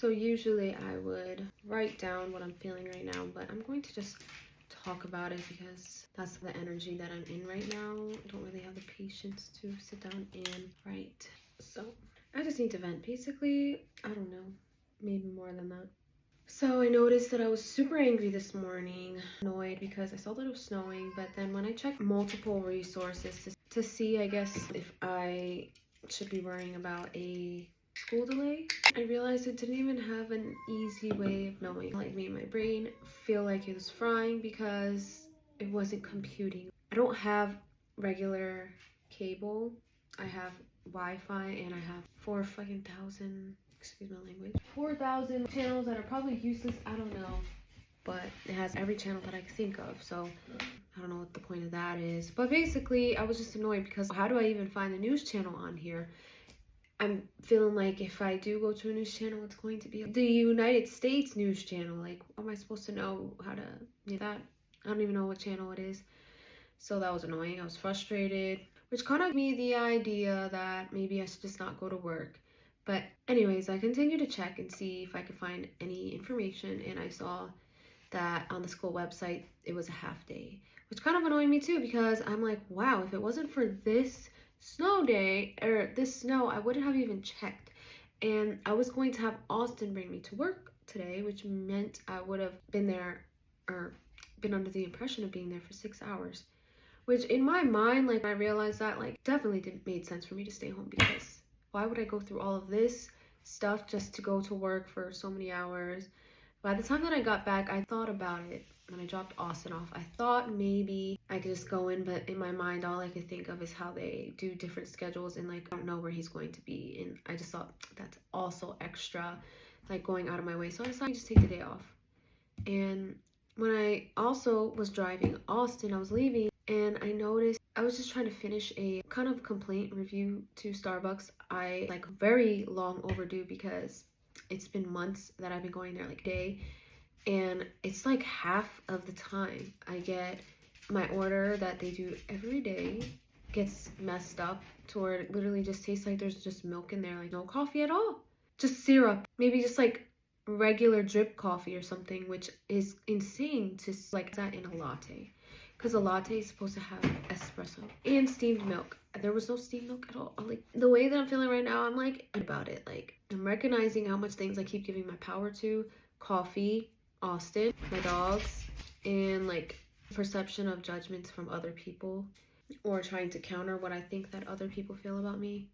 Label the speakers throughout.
Speaker 1: So usually I would write down what I'm feeling right now, but I'm going to just talk about it because that's the energy that I'm in right now. I don't really have the patience to sit down and write. So I just need to vent. Basically, I don't know, maybe more than that. So I noticed that I was super angry this morning, annoyed because I saw that it was snowing, but then when I checked multiple resources to see, I guess, if I should be worrying about a school delay, I realized it didn't even have an easy way of knowing. Like, made my brain feel like it was frying because it wasn't computing. I don't have regular cable. I have Wi-Fi and I have 4,000, excuse my language, 4,000 channels that are probably useless. I don't know, but it has every channel that I can think of, so I don't know what the point of that is. But basically, I was just annoyed because how do I even find the news channel on here? I'm feeling like if I do go to a news channel, it's going to be the United States news channel. Like, how am I supposed to know how to do that? I don't even know what channel it is. So that was annoying. I was frustrated, which kind of gave me the idea that maybe I should just not go to work. But anyways, I continued to check and see if I could find any information, and I saw that on the school website it was a half day, which kind of annoyed me too because I'm like, wow, if it wasn't for this snow day or this snow, I wouldn't have even checked. And I was going to have Austin bring me to work today, which meant I would have been there or been under the impression of being there for 6 hours, which in my mind, like, I realized that, like, definitely didn't made sense for me to stay home because why would I go through all of this stuff just to go to work for so many hours? By the time that I got back, I thought about it when I dropped Austin off. I thought maybe I could just go in, but in my mind, all I could think of is how they do different schedules and, like, I don't know where he's going to be. And I just thought that's also extra, like, going out of my way. So I decided to just take the day off. And when I also was driving Austin, I was leaving and I noticed I was just trying to finish a kind of complaint review to Starbucks. I like very long overdue because it's been months that I've been going there like day, and it's like half of the time I get my order that they do every day gets messed up to where it literally just tastes like there's just milk in there, like no coffee at all, just syrup, maybe just like regular drip coffee or something, which is insane to like that in a latte, because a latte is supposed to have espresso and steamed milk. There was no steamed milk at all. Like, the way that I'm feeling right now, I'm like about it. Like, I'm recognizing how much things I keep giving my power to: coffee, Austin, my dogs, and like perception of judgments from other people, or trying to counter what I think that other people feel about me.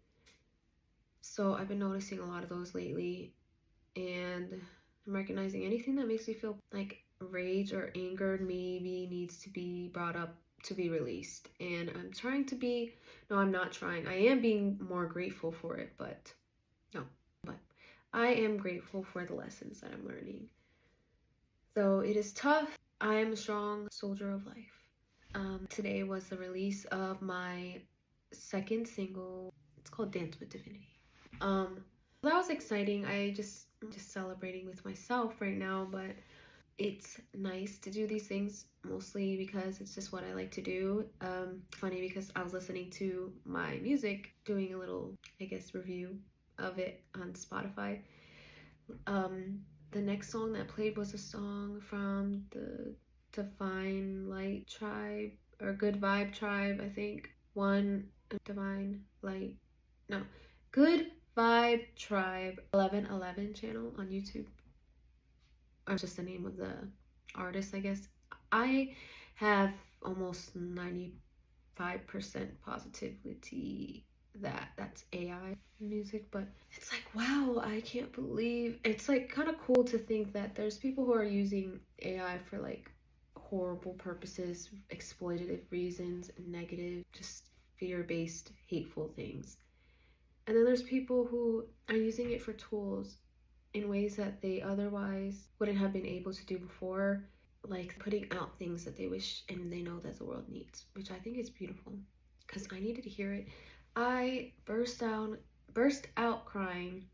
Speaker 1: So I've been noticing a lot of those lately, and I'm recognizing anything that makes me feel like rage or angered maybe needs to be brought up to be released. And I'm trying to be, no, I'm not trying. I am being more grateful for it, but I am grateful for the lessons that I'm learning. Though it is tough, I am a strong soldier of life. Today was the release of my second single. It's called Dance with Divinity. That was exciting. I'm just celebrating with myself right now, but it's nice to do these things mostly because it's just what I like to do. Funny because I was listening to my music, doing a little, I guess, review of it on Spotify. The next song that played was a song from the Divine Light Tribe, or Good Vibe Tribe, I think. Divine Light, no, Good Vibe Tribe 1111 channel on YouTube. Or just the name of the artist, I guess. I have almost 95% positivity that that's AI music, but it's like, wow, I can't believe it's like kind of cool to think that there's people who are using AI for like horrible purposes, exploitative reasons, negative, just fear-based, hateful things. And then there's people who are using it for tools in ways that they otherwise wouldn't have been able to do before, like putting out things that they wish and they know that the world needs, which I think is beautiful because I needed to hear it. I burst out crying.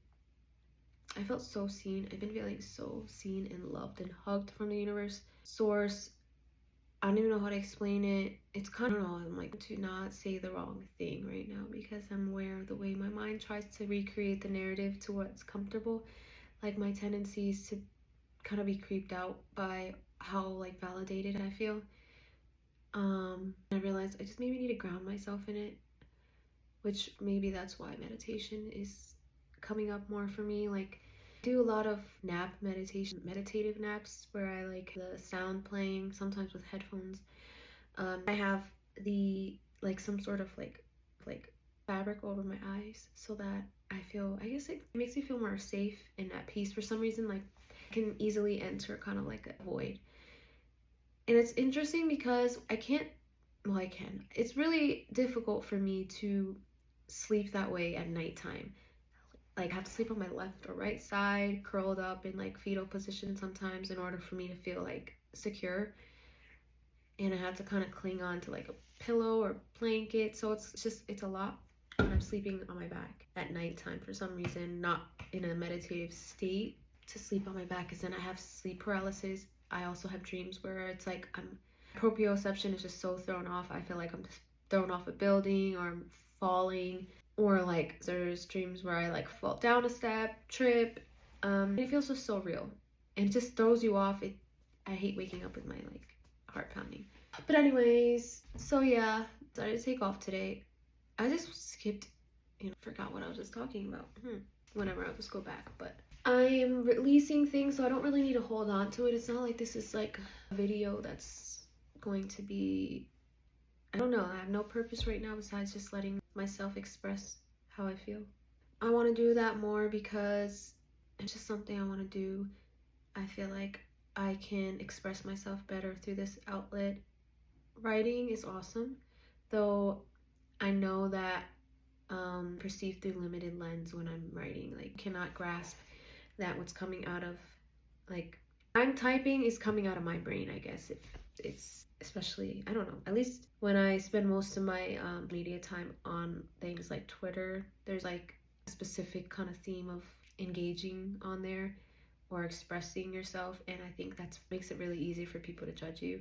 Speaker 1: I felt so seen. I've been feeling so seen and loved and hugged from the universe source. I don't even know how to explain it. It's kind of, I don't know, I'm like to not say the wrong thing right now because I'm aware of the way my mind tries to recreate the narrative to what's comfortable. like my tendencies to kind of be creeped out by how like validated I feel. I realized I just maybe need to ground myself in it, which maybe that's why meditation is coming up more for me. Like, I do a lot of meditative naps where I like the sound playing, sometimes with headphones. I have the like some sort of like fabric over my eyes so that I guess it makes me feel more safe and at peace. For some reason, like I can easily enter kind of like a void. And it's interesting because I can. It's really difficult for me to sleep that way at nighttime. Like I have to sleep on my left or right side, curled up in like fetal position sometimes in order for me to feel like secure. And I have to kind of cling on to like a pillow or blanket. So it's a lot when I'm sleeping on my back at nighttime for some reason, not in a meditative state to sleep on my back, because then I have sleep paralysis. I also have dreams where it's like proprioception is just so thrown off. I feel like I'm just thrown off a building, or I'm falling, or like there's dreams where I like fall down a step, trip. And it feels just so real, and it just throws you off. I hate waking up with my like heart pounding. But anyways, so yeah, decided to take off today. I just skipped, forgot what I was just talking about. Whenever I'll just go back. But I am releasing things, so I don't really need to hold on to it. It's not like this is like a video that's going to be, I don't know, I have no purpose right now besides just letting myself express how I feel. I want to do that more because it's just something I want to do. I feel like I can express myself better through this outlet. Writing is awesome, though I know that perceived through limited lens when I'm writing. Like, cannot grasp that what's coming out of, like, I'm typing is coming out of my brain, I guess. If it's, especially, I don't know, at least when I spend most of my media time on things like Twitter, there's like a specific kind of theme of engaging on there or expressing yourself, and I think that makes it really easy for people to judge you.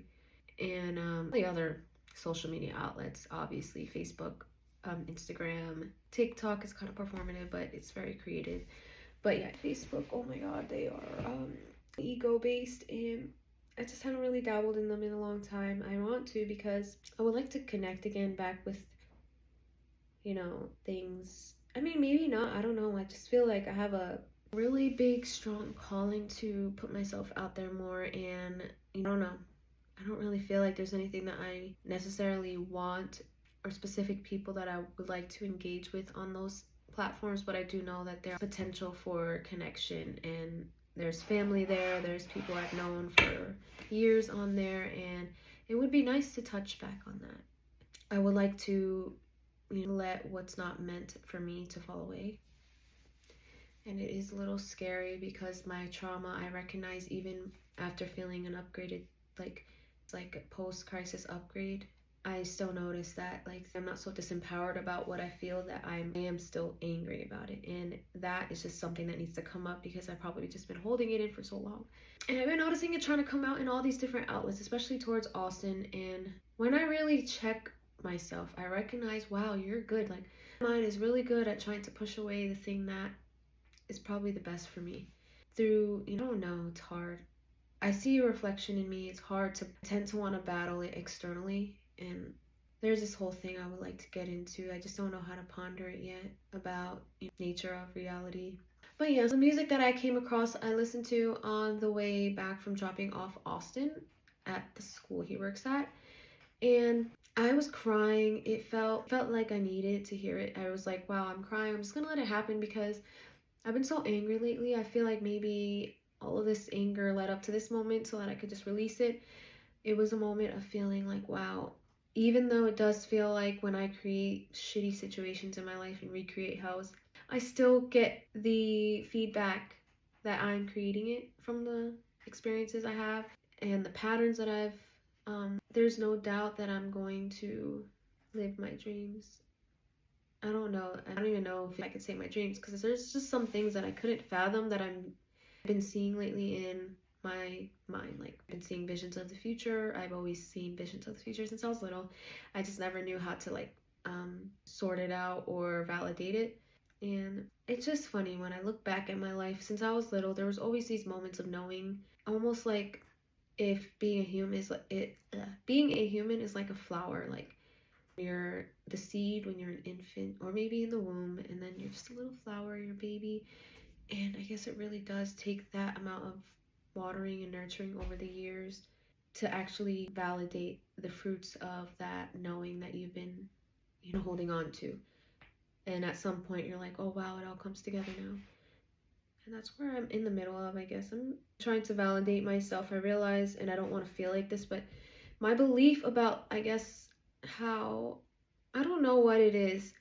Speaker 1: And the other social media outlets, obviously Facebook, Instagram, TikTok is kind of performative, but it's very creative. But yeah, Facebook, oh my god, they are ego based, and I just haven't really dabbled in them in a long time. I want to, because I would like to connect again back with, things. I mean, maybe not, I don't know. I just feel like I have a really big, strong calling to put myself out there more, and I don't know. I don't really feel like there's anything that I necessarily want or specific people that I would like to engage with on those platforms, but I do know that there's potential for connection, and there's family there, there's people I've known for years on there, and it would be nice to touch back on that. I would like to let what's not meant for me to fall away. And it is a little scary because my trauma, I recognize even after feeling an upgraded, like a post-crisis upgrade, I still notice that like I'm not so disempowered about what I feel, that I am still angry about it. And that is just something that needs to come up because I've probably just been holding it in for so long. And I've been noticing it trying to come out in all these different outlets, especially towards Austin. And when I really check myself, I recognize, wow, you're good. Like, my mind is really good at trying to push away the thing that is probably the best for me. Through, I don't know, it's hard. I see a reflection in me. It's hard to tend to want to battle it externally. And there's this whole thing I would like to get into. I just don't know how to ponder it yet, about nature of reality. But yeah, the music that I came across, I listened to on the way back from dropping off Austin at the school he works at. And I was crying. It felt like I needed to hear it. I was like, wow, I'm crying. I'm just gonna let it happen because I've been so angry lately. I feel like maybe all of this anger led up to this moment so that I could just release it. It was a moment of feeling like, wow, even though it does feel like when I create shitty situations in my life and recreate house, I still get the feedback that I'm creating it from the experiences I have and the patterns that I've, there's no doubt that I'm going to live my dreams. I don't know. I don't even know if I could say my dreams, because there's just some things that I couldn't fathom that I've been seeing lately in my mind. Like, I've been seeing visions of the future. I've always seen visions of the future since I was little. I just never knew how to sort it out or validate it. And it's just funny when I look back at my life. Since I was little, there was always these moments of knowing, almost like if being a human is like being a human is like a flower. Like you're the seed when you're an infant, or maybe in the womb, and then you're just a little flower, you're a baby. And I guess it really does take that amount of watering and nurturing over the years to actually validate the fruits of that knowing that you've been, holding on to. And at some point you're like, oh wow, it all comes together now. And that's where I'm in the middle of, I guess. I'm trying to validate myself. I realize, and I don't want to feel like this, but my belief about, I guess, how, I don't know what it is.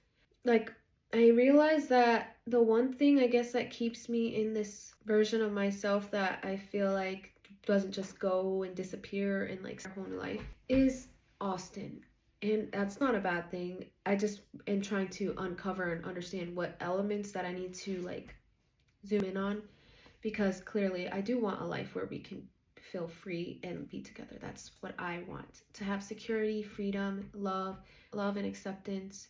Speaker 1: Like, I realize that the one thing, I guess, that keeps me in this version of myself that I feel like doesn't just go and disappear in like our whole life is Austin. And that's not a bad thing. I just am trying to uncover and understand what elements that I need to like zoom in on, because clearly I do want a life where we can feel free and be together. That's what I want, to have security, freedom, love and acceptance,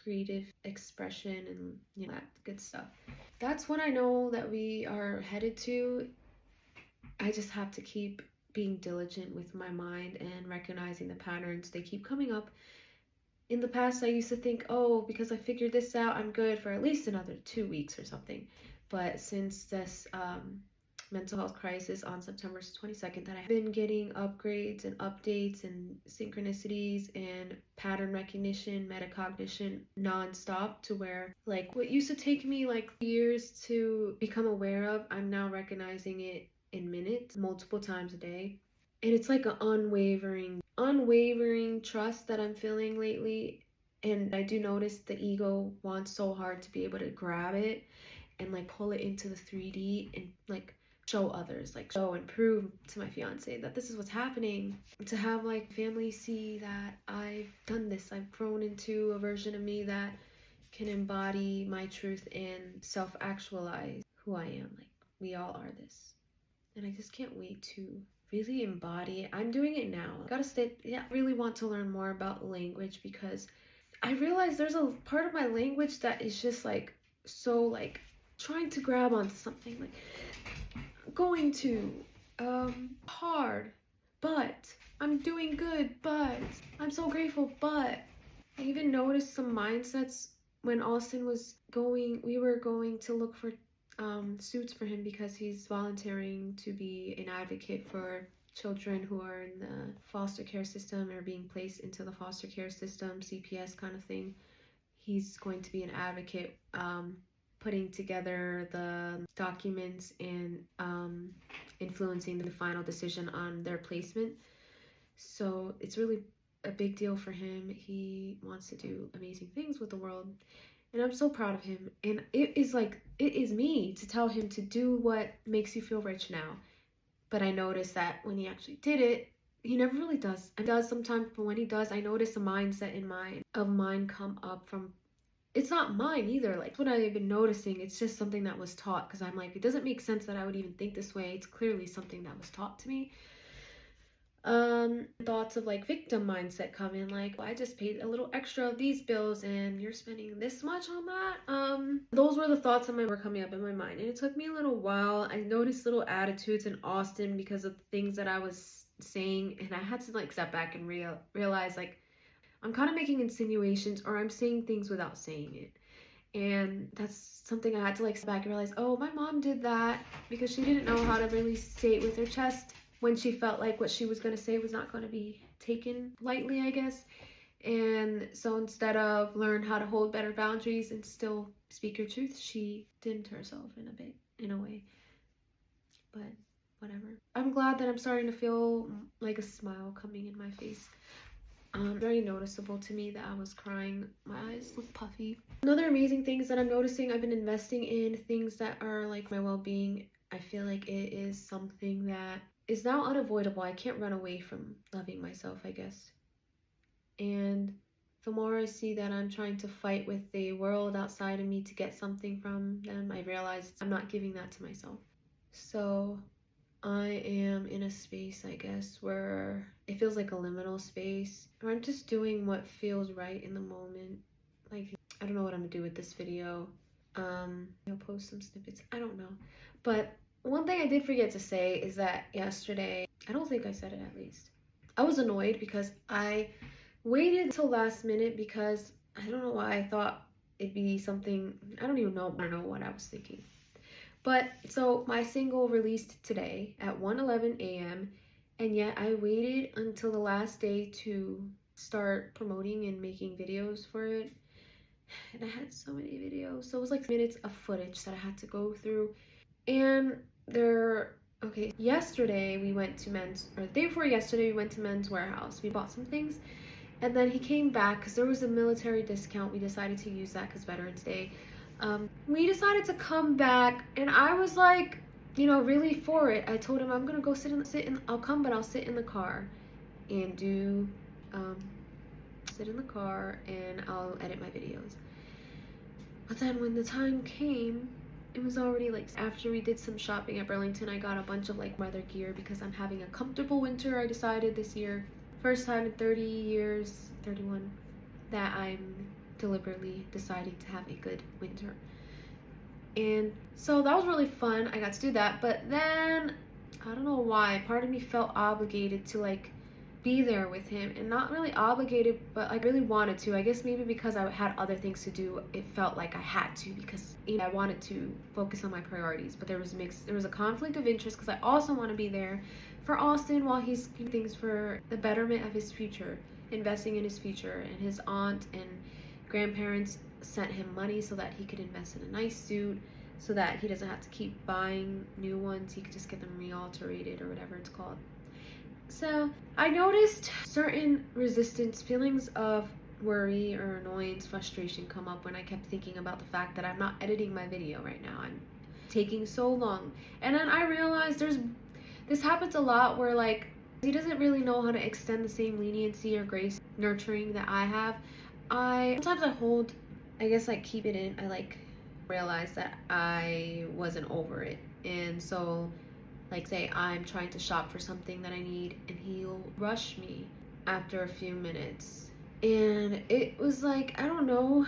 Speaker 1: creative expression, and that good stuff. That's what I know that we are headed to. I just have to keep being diligent with my mind and recognizing the patterns. They keep coming up. In the past, I used to think, oh, because I figured this out, I'm good for at least another 2 weeks or something. But since this mental health crisis on September 22nd, that I've been getting upgrades and updates and synchronicities and pattern recognition, metacognition nonstop, to where like what used to take me like years to become aware of, I'm now recognizing it in minutes, multiple times a day. And it's like an unwavering trust that I'm feeling lately. And I do notice the ego wants so hard to be able to grab it and like pull it into the 3D and like show others, like show and prove to my fiance that this is what's happening. To have like family see that I've done this, I've grown into a version of me that can embody my truth and self-actualize who I am. Like we all are this. And I just can't wait to really embody it. I'm doing it now. I gotta stay. Yeah, I really want to learn more about language, because I realize there's a part of my language that is just like so like trying to grab onto something, like going to hard, but I'm doing good, but I'm so grateful. But I even noticed some mindsets when Austin was going. We were going to look for suits for him because he's volunteering to be an advocate for children who are in the foster care system or being placed into the foster care system, CPS kind of thing. He's going to be an advocate, putting together the documents and influencing the final decision on their placement. So it's really a big deal for him. He wants to do amazing things with the world. And I'm so proud of him. And it is me to tell him to do what makes you feel rich now. But I noticed that when he actually did it, he never really does. He does sometimes, but when he does, I notice a mindset of mine come up from, it's not mine either. Like what I've been noticing, it's just something that was taught, because I'm like, it doesn't make sense that I would even think this way. It's clearly something that was taught to me. Thoughts of like victim mindset come in, like, well, I just paid a little extra of these bills and you're spending this much on that. Those were the thoughts that were coming up in my mind, and it took me a little while. I noticed little attitudes in Austin because of things that I was saying, and I had to like step back and realize like I'm kind of making insinuations, or I'm saying things without saying it. And that's something I had to like step back and realize, oh, my mom did that because she didn't know how to really say it with her chest when she felt like what she was going to say was not going to be taken lightly, I guess. And so instead of learn how to hold better boundaries and still speak your truth, she dimmed herself in a way. But whatever. I'm glad that I'm starting to feel like a smile coming in my face. Very noticeable to me that I was crying. My eyes look puffy. Another amazing things that I'm noticing, I've been investing in things that are like my well-being. I feel like it is something that is now unavoidable. I can't run away from loving myself, I guess. And the more I see that I'm trying to fight with the world outside of me to get something from them, I realize I'm not giving that to myself. So I am in a space, I guess, where it feels like a liminal space, where I'm just doing what feels right in the moment. Like, I don't know what I'm gonna do with this video. I'll post some snippets. I don't know. But one thing I did forget to say is that yesterday, I don't think I said it at least, I was annoyed because I waited till last minute because I don't know why I thought it'd be something, I don't know what I was thinking. But so my single released today at 1:11 a.m. and yet I waited until the last day to start promoting and making videos for it. And I had so many videos. So it was like minutes of footage that I had to go through. And yesterday we went to the day before yesterday we went to Men's Warehouse. We bought some things. And then he came back because there was a military discount. We decided to use that because Veterans Day. We decided to come back and I was like, really for it. I told him I'm gonna go I'll come, but I'll sit in the car and sit in the car and I'll edit my videos. But then when the time came, it was already like after we did some shopping at Burlington. I got a bunch of like weather gear because I'm having a comfortable winter. I decided this year, first time in 30 years, 31, that I'm deliberately deciding to have a good winter. And so that was really fun. I got to do that. But then I don't know why, part of me felt obligated to like be there with him, and not really obligated, but I really wanted to. I guess maybe because I had other things to do, it felt like I had to, because I wanted to focus on my priorities. But there was a conflict of interest because I also want to be there for Austin while he's doing things for the betterment of his future, investing in his future. And his aunt and grandparents sent him money so that he could invest in a nice suit, so that he doesn't have to keep buying new ones. He could just get them re-alterated or whatever it's called. So I noticed certain resistance, feelings of worry or annoyance, frustration come up when I kept thinking about the fact that I'm not editing my video right now. I'm taking so long. And then I realized this happens a lot where like he doesn't really know how to extend the same leniency or grace, nurturing that I have. Sometimes keep it in. I like realize that I wasn't over it. And so like say I'm trying to shop for something that I need and he'll rush me after a few minutes. And it was like, I don't know,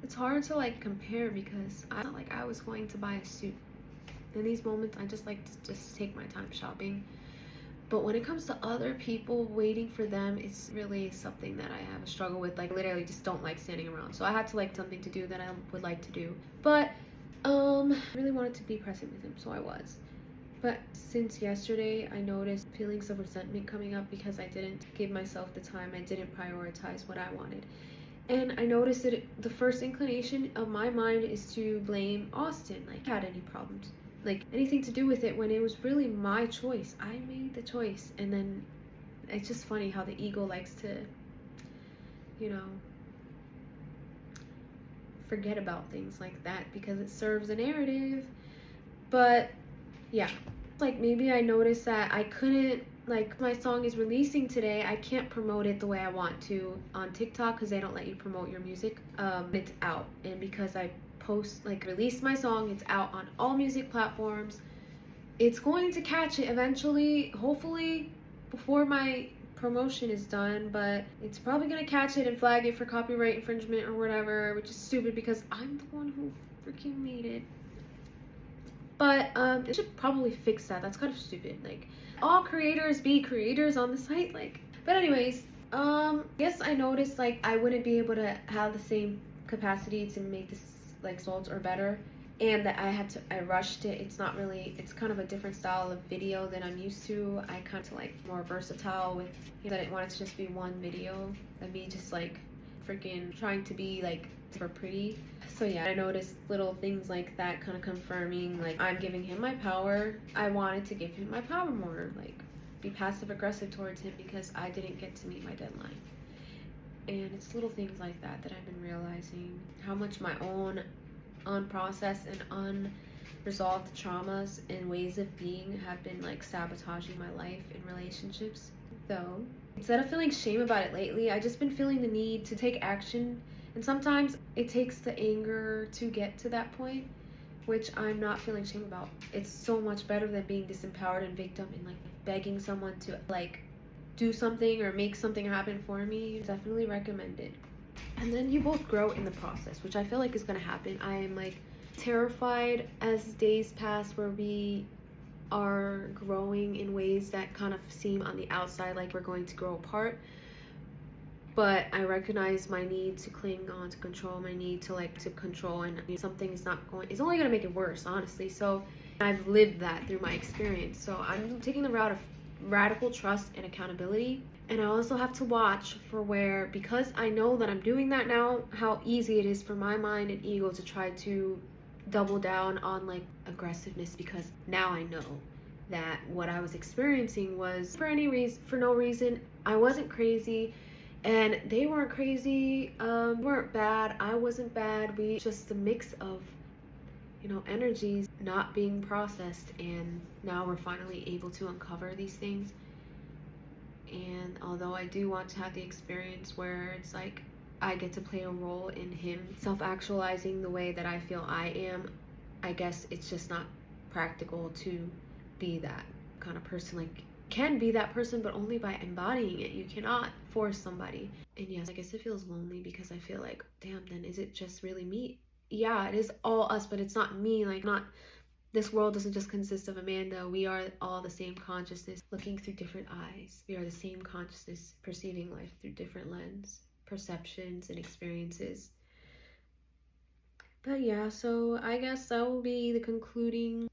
Speaker 1: it's hard to like compare because I felt like I was going to buy a suit. In these moments I just like to just take my time shopping. But when it comes to other people, waiting for them, it's really something that I have a struggle with. Like literally just don't like standing around. So I had to like something to do that I would like to do. But I really wanted to be present with him, so I was. But since yesterday, I noticed feelings of resentment coming up because I didn't give myself the time. I didn't prioritize what I wanted. And I noticed that the first inclination of my mind is to blame Austin. Like, had any problems, like anything to do with it, when it was really my choice. I made the choice. And then it's just funny how the ego likes to, forget about things like that because it serves a narrative. But yeah, like maybe I noticed that I couldn't, like my song is releasing today, I can't promote it the way I want to on TikTok because they don't let you promote your music. It's out, and because I released my song, it's out on all music platforms. It's going to catch it eventually, hopefully before my promotion is done, but it's probably gonna catch it and flag it for copyright infringement or whatever, which is stupid because I'm the one who freaking made it. But it should probably fix that. That's kind of stupid. Like, all creators be creators on the site. Like, but anyways, yes, I noticed like I wouldn't be able to have the same capacity to make this like results or better, and that I rushed it. It's kind of a different style of video than I'm used to. I kind of like more versatile with that. I didn't want it to just be one video and me just like freaking trying to be like super pretty. So yeah, I noticed little things like that kind of confirming like I'm giving him my power. I wanted to give him my power more, like be passive aggressive towards him because I didn't get to meet my deadline. And it's little things like that I've been realizing how much my own unprocessed and unresolved traumas and ways of being have been like sabotaging my life in relationships. Though instead of feeling shame about it lately, I've just been feeling the need to take action. And sometimes it takes the anger to get to that point, which I'm not feeling shame about. It's so much better than being disempowered and victim and like begging someone to like do something or make something happen for me. Definitely recommend it. And then you both grow in the process, which I feel like is going to happen. I am like terrified as days pass where we are growing in ways that kind of seem on the outside like we're going to grow apart. But I recognize my need to cling on to control, my need to control, and something is not going, it's only going to make it worse, honestly. So I've lived that through my experience. So I'm taking the route of radical trust and accountability. And I also have to watch for where, because I know that I'm doing that now, how easy it is for my mind and ego to try to double down on like aggressiveness, because now I know that what I was experiencing was for no reason. I wasn't crazy and they weren't crazy, weren't bad, I wasn't bad. We just a mix of, energies not being processed, and now we're finally able to uncover these things. And although I do want to have the experience where it's like I get to play a role in him self-actualizing the way that I feel I am, I guess it's just not practical to be that kind of person. Like, can be that person, but only by embodying it. You cannot force somebody. And yes, I guess it feels lonely because I feel like, damn, then is it just really me? Yeah, it is all us, but it's not me. Like, not, this world doesn't just consist of Amanda. We are all the same consciousness looking through different eyes. We are the same consciousness perceiving life through different lens, perceptions, and experiences. But yeah, so I guess that will be the concluding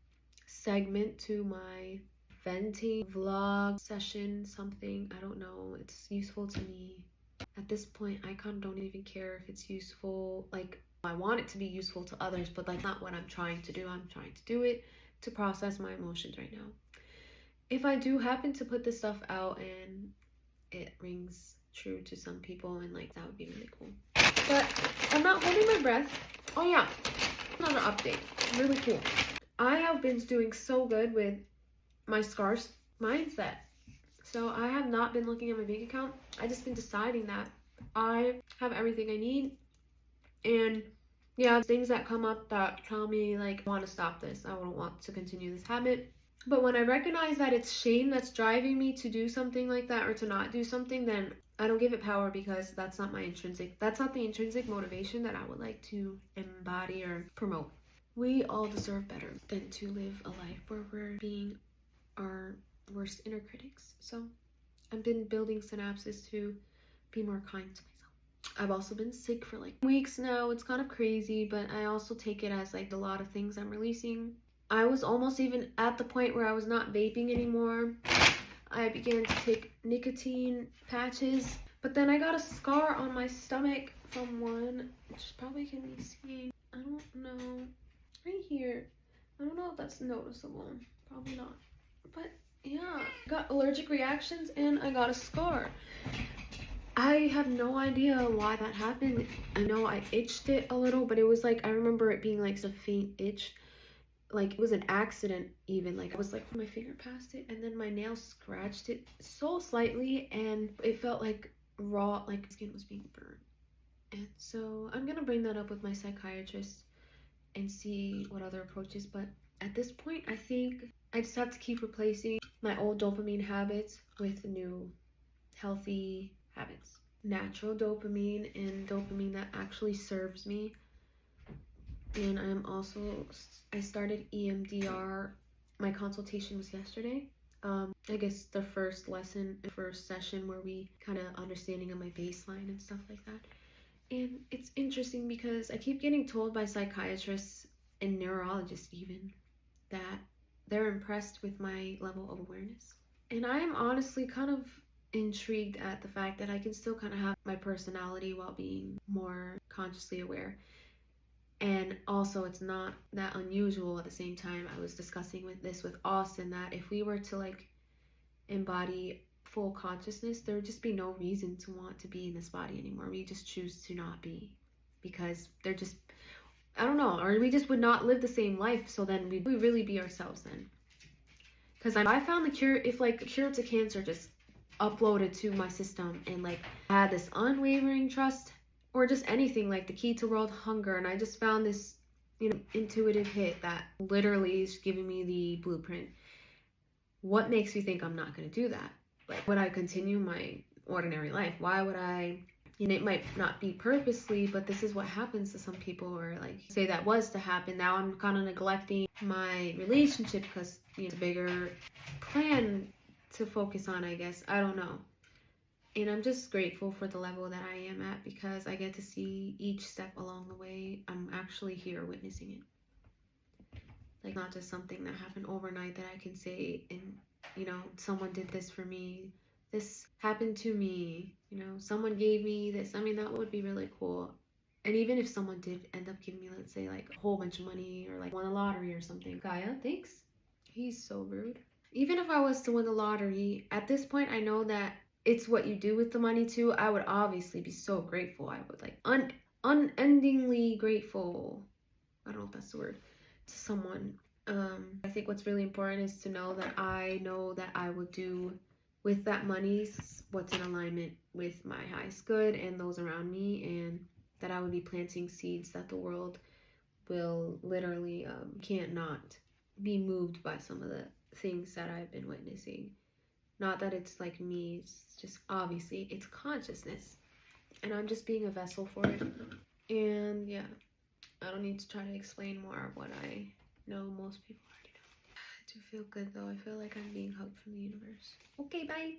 Speaker 1: segment to my venting vlog session, something. I don't know. It's useful to me. At this point, I kind of don't even care if it's useful. Like, I want it to be useful to others, but like not what I'm trying to do. I'm trying to do it to process my emotions right now. If I do happen to put this stuff out and it rings true to some people, and like that would be really cool. But I'm not holding my breath. Oh yeah, another update. Really cool. I have been doing so good with my scarce mindset. So I have not been looking at my bank account. I just been deciding that I have everything I need. And yeah, things that come up that tell me like, I want to stop this. I don't want to continue this habit. But when I recognize that it's shame that's driving me to do something like that or to not do something, then I don't give it power, because that's not the intrinsic motivation that I would like to embody or promote. We all deserve better than to live a life where we're being our worst inner critics. So I've been building synapses to be more kind to myself. I've also been sick for like weeks now. It's kind of crazy, but I also take it as like a lot of things I'm releasing. I was almost even at the point where I was not vaping anymore. I began to take nicotine patches, but then I got a scar on my stomach from one, which probably can be seen. I don't know. Right here. I don't know if that's noticeable. Probably not. But yeah, I got allergic reactions and I got a scar. I have no idea why that happened. I know I itched it a little, but it was like, I remember it being like a faint itch. Like it was an accident even. Like I was like my finger past it and then my nail scratched it so slightly and it felt like raw, like skin was being burned. And so I'm gonna bring that up with my psychiatrist and see what other approaches. But at this point, I think I just have to keep replacing my old dopamine habits with new healthy habits. Natural dopamine and dopamine that actually serves me. And I started EMDR. My consultation was yesterday. I guess the first session where we kind of understanding of my baseline and stuff like that. And it's interesting because I keep getting told by psychiatrists and neurologists even that they're impressed with my level of awareness. And I am honestly kind of intrigued at the fact that I can still kind of have my personality while being more consciously aware. And also it's not that unusual at the same time. I was discussing with Austin that if we were to like embody full consciousness, there would just be no reason to want to be in this body anymore. We just choose to not be because they're just, I don't know, or we just would not live the same life. So then we really be ourselves then. Because I found the cure, if like cure to cancer just uploaded to my system and like I had this unwavering trust, or just anything like the key to world hunger, and I just found this intuitive hit that literally is giving me the blueprint. What makes you think I'm not going to do that? Like, would I continue my ordinary life? Why would I And it might not be purposely, but this is what happens to some people, or like say that was to happen. Now I'm kind of neglecting my relationship because it's a bigger plan to focus on, I guess. I don't know. And I'm just grateful for the level that I am at because I get to see each step along the way. I'm actually here witnessing it. Like, not just something that happened overnight that I can say, and, you know, someone did this for me. This happened to me. You know, someone gave me this. I mean, that would be really cool. And even if someone did end up giving me, let's say, like a whole bunch of money or like won the lottery or something. Gaia, thanks. He's so rude. Even if I was to win the lottery, at this point, I know that it's what you do with the money too. I would obviously be so grateful. I would like unendingly grateful. I don't know if that's the word, to someone. I think what's really important is to know that I know that I will do with that money what's in alignment with my highest good and those around me, and that I would be planting seeds that the world will literally can't not be moved by some of the things that I've been witnessing. Not that it's like me, it's just obviously it's consciousness, and I'm just being a vessel for it. And yeah, I don't need to try to explain more of what I know most people already know. I do feel good though. I feel like I'm being hugged from the universe. Okay, bye.